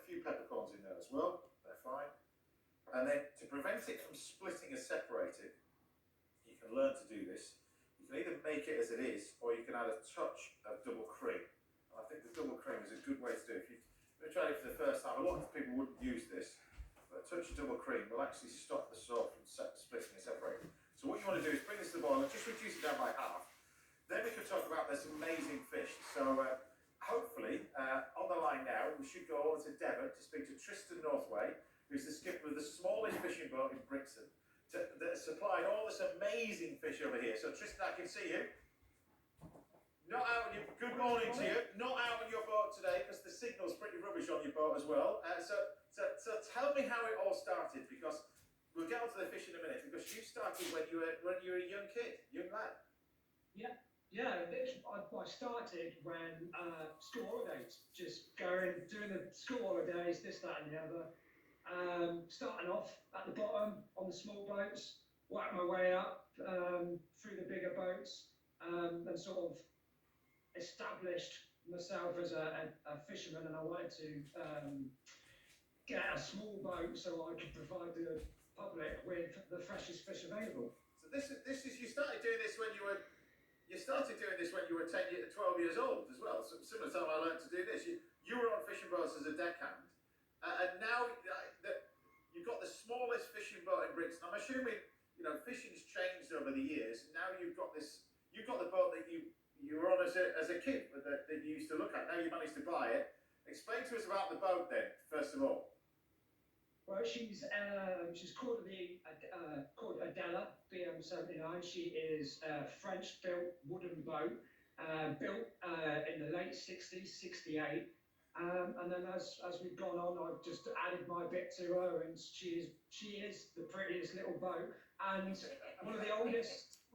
few peppercorns in there as well. They're fine. And then to prevent it from splitting and separating, you can learn to do this. You can either make it as it is, or you can add a touch of double cream. And I think the double cream is a good way to do it. If you're trying it for the first time, a lot of people wouldn't use this, but a touch of double cream will actually stop the sauce from splitting and separating. So what you want to do is bring this to the boil and just reduce it down by half. Then we can talk about this amazing fish. So hopefully, on the line now, we should go over to Devon to speak to Tristan Northway, who's the skipper of the smallest fishing boat in Brixton, that supplied all this amazing fish over here. So Tristan, I can see you. Not out on your, good morning to you. Not out on your boat today because the signal's pretty rubbish on your boat as well. So tell me how it all started, because we'll get onto the fish in a minute. Because you started when you were a young kid, young lad. Yeah. I started when school holidays, just doing the school holidays, this, that, and the other. Starting off at the bottom on the small boats, work my way up through the bigger boats, and sort of established myself as a fisherman, and I wanted to get a small boat so I could provide the public with the freshest fish available. So this is you started doing this when you were 10 years, 12 years old as well. So similar time I learned to do this. You were on fishing boats as a deckhand, and now you've got the smallest fishing boat in Brixton. I'm assuming fishing's changed over the years. Now you've got the boat that you were on as a kid that you used to look at. Now you managed to buy it. Explain to us about the boat then, first of all. Well, she's called called ADELA BM79. She is a French-built wooden boat, built in the late 60s, 68. And then as we've gone on, I've just added my bit to her, and she is the prettiest little boat and one of the oldest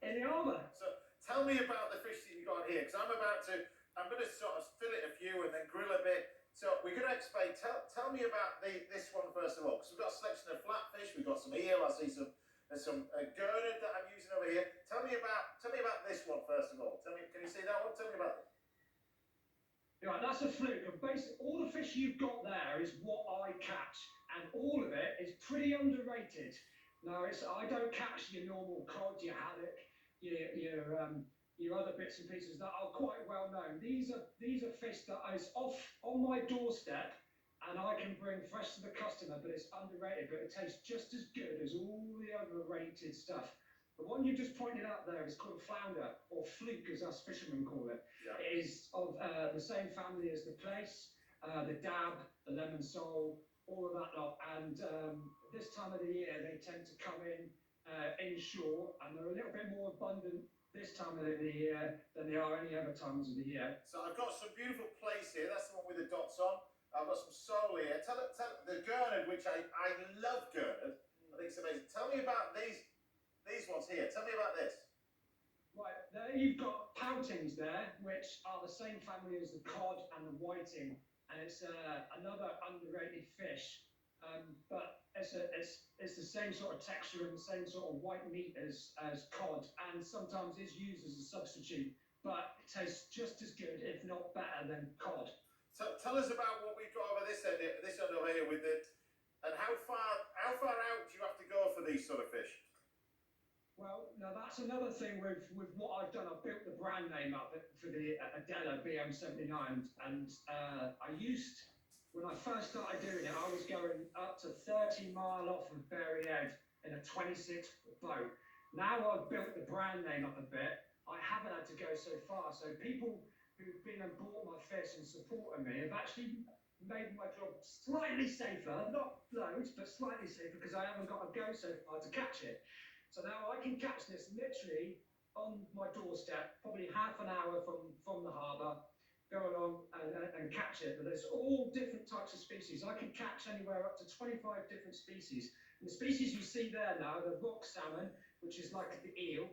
in the harbour. So tell me about the fish that you got here, because I'm going to sort of fill it a few and then grill a bit. So we're going to explain. Tell me about this one first of all, because we've got a selection of flatfish, we've got some eel. I see some gurnard that I'm using over here. Tell me about this one first of all. Can you see that one? Tell me about it. Right, that's a fluke. And basically, all the fish you've got there is what I catch, and all of it is pretty underrated. Now, I don't catch your normal cod, your haddock, your other bits and pieces that are quite well known. These are fish that is off on my doorstep, and I can bring fresh to the customer, but it's underrated, but it tastes just as good as all the other rated stuff. The one you just pointed out there is called flounder, or fluke as us fishermen call it. Yeah. It is of the same family as the plaice, the dab, the lemon sole, all of that lot. And this time of the year, they tend to come in inshore, and they're a little bit more abundant this time of the year than they are any other times of the year. So I've got some beautiful plaice here. That's the one with the dots on. I've got some sole here. Tell the gurnard, which I love gurnard. I think it's amazing. Tell me about these ones here. Tell me about this. Right, there you've got poutings there, which are the same family as the cod and the whiting, and it's another underrated fish. But it's the same sort of texture and the same sort of white meat as cod, and sometimes is used as a substitute, but it tastes just as good, if not better, than cod. So tell us about what we've got over this end over here with it, and how far out do you have to go for these sort of fish? Well, now that's another thing with what I've done. I've built the brand name up for the ADELA BM79, and when I first started doing it, I was going up to 30 mile off of Berry Head in a 26-foot boat. Now I've built the brand name up a bit, I haven't had to go so far. So people who've been and bought my fish and supported me have actually made my job slightly safer, not loads, but slightly safer, because I haven't got to go so far to catch it. So now I can catch this literally on my doorstep, probably half an hour from the harbour, go along and catch it. But there's all different types of species. I can catch anywhere up to 25 different species. And the species you see there now, the rock salmon, which is like the eel,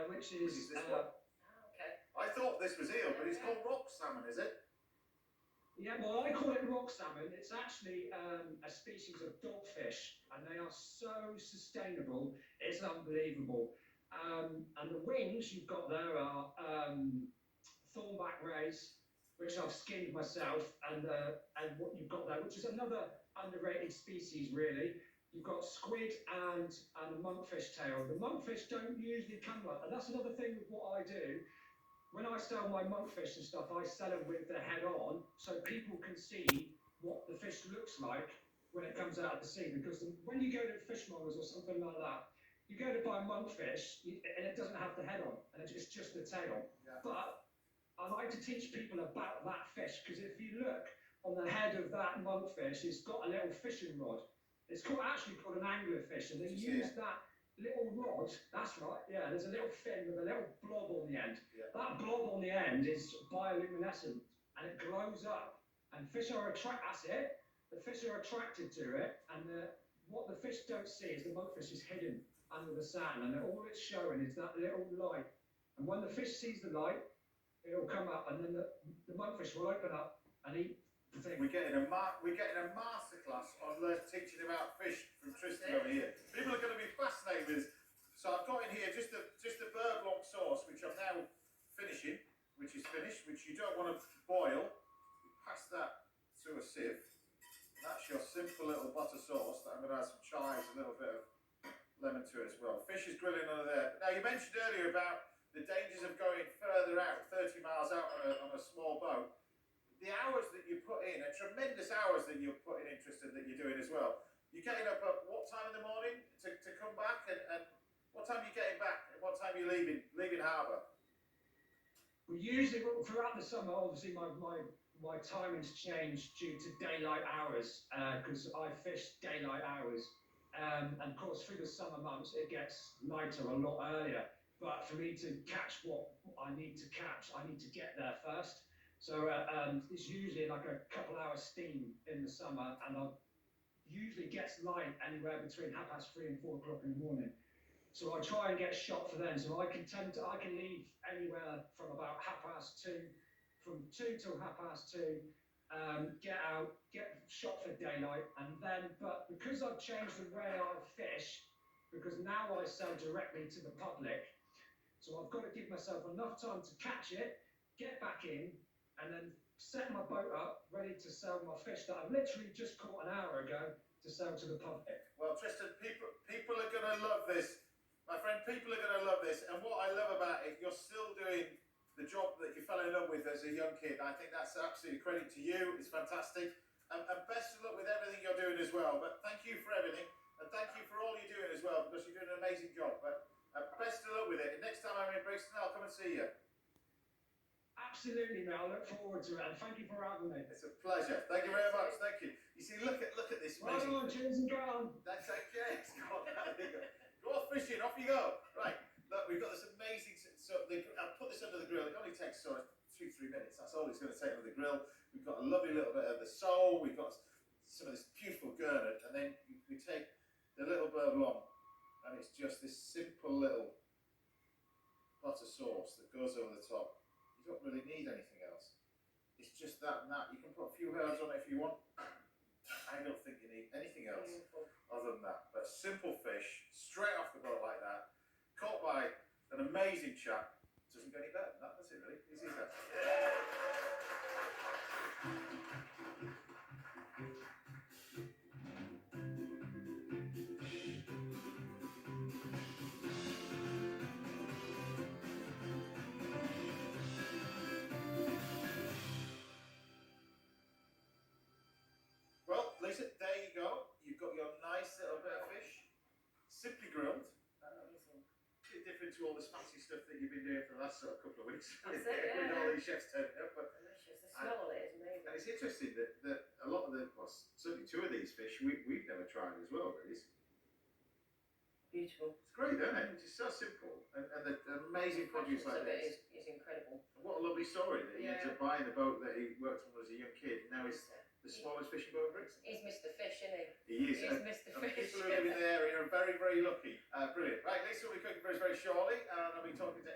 which is... this one? Okay. I thought this was eel, but it's called rock salmon, is it? Yeah, well, I call it rock salmon. It's actually a species of dogfish, and they are so sustainable, it's unbelievable. And the wings you've got there are thornback rays, which I've skinned myself, and which is another underrated species, really. You've got squid and the monkfish tail. The monkfish don't usually come like, and that's another thing with what I do. When I sell my monkfish and stuff, I sell them with the head on, so people can see what the fish looks like when it comes out of the sea. Because when you go to fishmongers or something like that, you go to buy monkfish and it doesn't have the head on, and it's just the tail. Yeah. But I like to teach people about that fish, because if you look on the head of that monkfish, it's got a little fishing rod. It's actually called an anglerfish, and they use that little rod. That's right. Yeah, there's a little fin with a little blob on the end. Yeah. That blob on the end is bioluminescent, and it glows up. And fish are That's it. The fish are attracted to it, and what the fish don't see is the monkfish is hidden under the sand, and all it's showing is that little light. And when the fish sees the light, it'll come up, and then the monkfish will open up and eat. We're getting a masterclass on teaching about fish from Tristan over here. People are going to be fascinated with this. So I've got in here just a bird blanc sauce, which I'm now finishing, which you don't want to boil. You pass that through a sieve. That's your simple little butter sauce that I'm going to add some chives, a little bit of lemon to it as well. Fish is grilling under there. Now, you mentioned earlier about the dangers of going further out, 30 miles out on a small boat. The hours that you put in, tremendous hours that you're putting in, Tristan, that you're doing as well. You're getting up at what time in the morning to come back, and what time are you getting back, and what time are you leaving harbour? Well, usually throughout the summer, obviously my timing's changed due to daylight hours, because I fish daylight hours, and of course through the summer months it gets lighter a lot earlier. But for me to catch what I need to catch, I need to get there first. So it's usually like a couple hours steam in the summer, and it usually gets light anywhere between 3:30 and 4 o'clock in the morning. So I try and get shot for then. So I can leave anywhere from about 2:30, from 2 till 2:30, get out, get shot for daylight, and then, but because I've changed the way I fish, because now I sell directly to the public, so I've got to give myself enough time to catch it, get back in, and then set my boat up, ready to sell my fish that I've literally just caught an hour ago to sell to the public. Well, Tristan, people are going to love this. My friend, people are going to love this. And what I love about it, you're still doing the job that you fell in love with as a young kid. I think that's absolutely credit to you. It's fantastic. And best of luck with everything you're doing as well. But thank you for everything. And thank you for all you're doing as well, because you're doing an amazing job. But best of luck with it. And next time I'm in Brixton, I'll come and see you. Absolutely, mate. I look forward to it, and thank you for having me. It's a pleasure. Thank you very much. Thank you. You see, look at this amazing. Well on, cheers and go on. That's okay. Go off fishing. Off you go. Right. Look, we've got this amazing. I'll put this under the grill. It only takes 2-3 minutes. That's all it's going to take under the grill. We've got a lovely little bit of the sole. We've got some of this beautiful gurnard, and then we take the little bird long, and it's just this simple little butter sauce that goes over the top. You don't really need anything else. It's just that and that. You can put a few herbs on it if you want. I don't think you need anything else other than that. But simple fish, straight off the boat like that, caught by an amazing chap. Doesn't get any better than that, does it really? Easy as that. Well, Lisa, there you go. You've got your nice little bit of fish, simply grilled. Bit different to all this fancy stuff that you've been doing for the last couple of weeks. That's it, yeah. With all these chefs turning up. But Delicious. The smell of it is amazing. and it's interesting that a lot of certainly 2 of these fish we've never tried as well. Really. Beautiful. It's great, isn't it? It's just so simple, and the amazing produce like this. Is incredible. What a lovely story that he ended up buying the boat that he worked on as a young kid. Now he's the smallest fishing boat in Brixton. He's Mr. Fish, isn't he? He is. He's Mr. And Fish. people who live in the area are very, very lucky. Brilliant. Right, Lisa will be cooking for us very shortly, and I'll be talking to